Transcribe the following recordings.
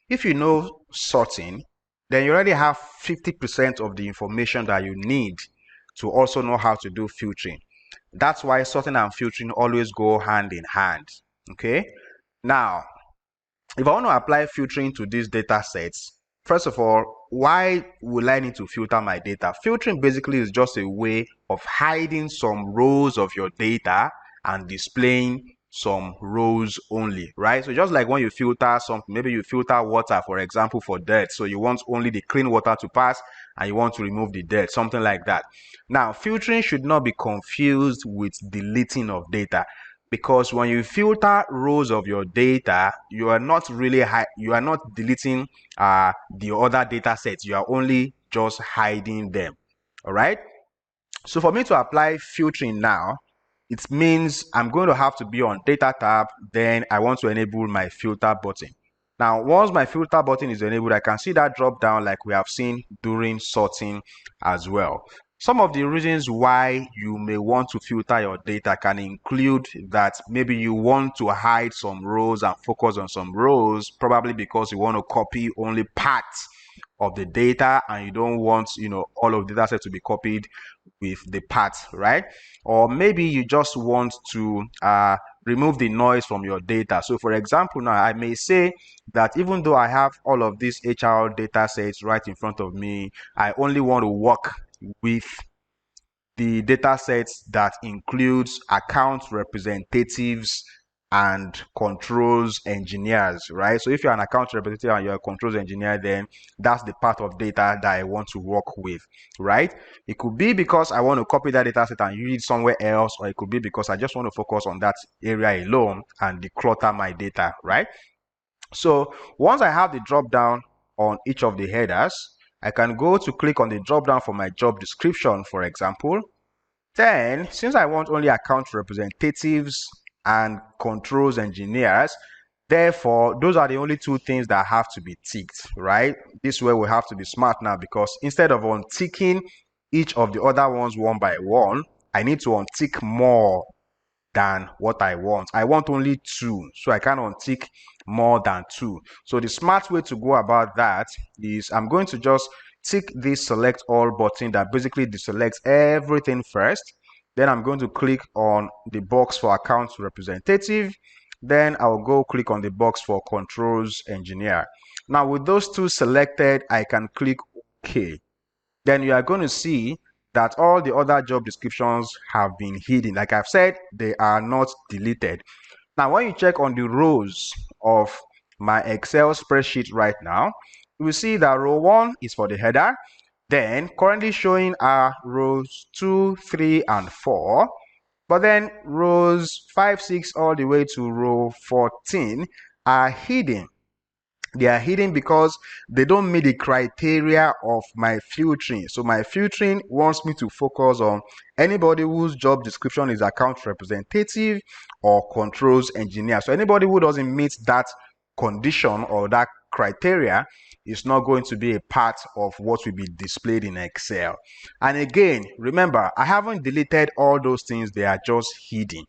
If you know sorting, then you already have 50% of the information that you need to also know how to do filtering. That's why sorting and filtering always go hand in hand. Okay. Now, if I want to apply filtering to these data sets, first of all, why will I need to filter my data? Filtering basically is just a way of hiding some rows of your data and displaying some rows only, right? So just like when you filter something, maybe you filter water, for example, for dirt. So you want only the clean water to pass and you want to remove the dirt, something like that. Now, filtering should not be confused with deleting of data, because when you filter rows of your data, you are not deleting the other data sets. You are only just hiding them. All right. So for me to apply filtering now, it means I'm going to have to be on data tab. Then I want to enable my filter button. Now, once my filter button is enabled, I can see that drop down like we have seen during sorting as well. Some of the reasons why you may want to filter your data can include that maybe you want to hide some rows and focus on some rows, probably because you want to copy only parts of the data and you don't want, all of the data set to be copied with the parts, right? Or maybe you just want to remove the noise from your data. So for example, now I may say that even though I have all of these HR data sets right in front of me, I only want to work with the data sets that includes account representatives and controls engineers, right? So if you're an account representative and you're a controls engineer, then that's the part of data that I want to work with, right? It could be because I want to copy that data set and use it somewhere else, or it could be because I just want to focus on that area alone and declutter my data, right? So once I have the drop down on each of the headers, I can go to click on the drop down for my job description, for example. Then, since I want only account representatives and controls engineers, therefore, those are the only two things that have to be ticked, right? This way we have to be smart now, because instead of unticking each of the other ones one by one, I need to untick more than what I want. I want only two, so I can't untick more than two. So the smart way to go about that is I'm going to just tick this select all button that basically deselects everything first. Then I'm going to click on the box for account representative. Then I'll go click on the box for controls engineer. Now with those two selected, I can click OK. Then you are going to see that all the other job descriptions have been hidden. Like I've said, they are not deleted. Now, when you check on the rows of my Excel spreadsheet right now, you will see that row 1 is for the header. Then currently showing are rows 2, 3, and 4. But then rows 5, 6, all the way to row 14 are hidden. They are hidden because they don't meet the criteria of my filtering. So my filtering wants me to focus on anybody whose job description is account representative or controls engineer. So anybody who doesn't meet that condition or that criteria is not going to be a part of what will be displayed in Excel. And again, remember, I haven't deleted all those things. They are just hidden.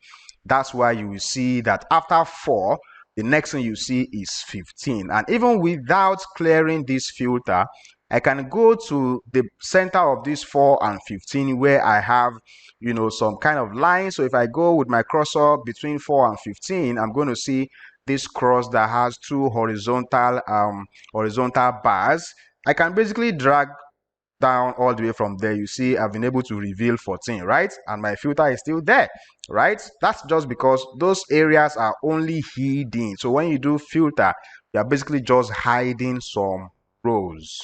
That's why you will see that after 4, the next thing you see is 15. And even without clearing this filter, I can go to the center of this 4 and 15 where I have, some kind of line. So if I go with my cursor between 4 and 15, I'm going to see this cross that has two horizontal bars. I can basically drag down all the way from there. You see I've been able to reveal 14, right? And my filter is still there, right? That's just because those areas are only hidden. So when you do filter, you're basically just hiding some rows.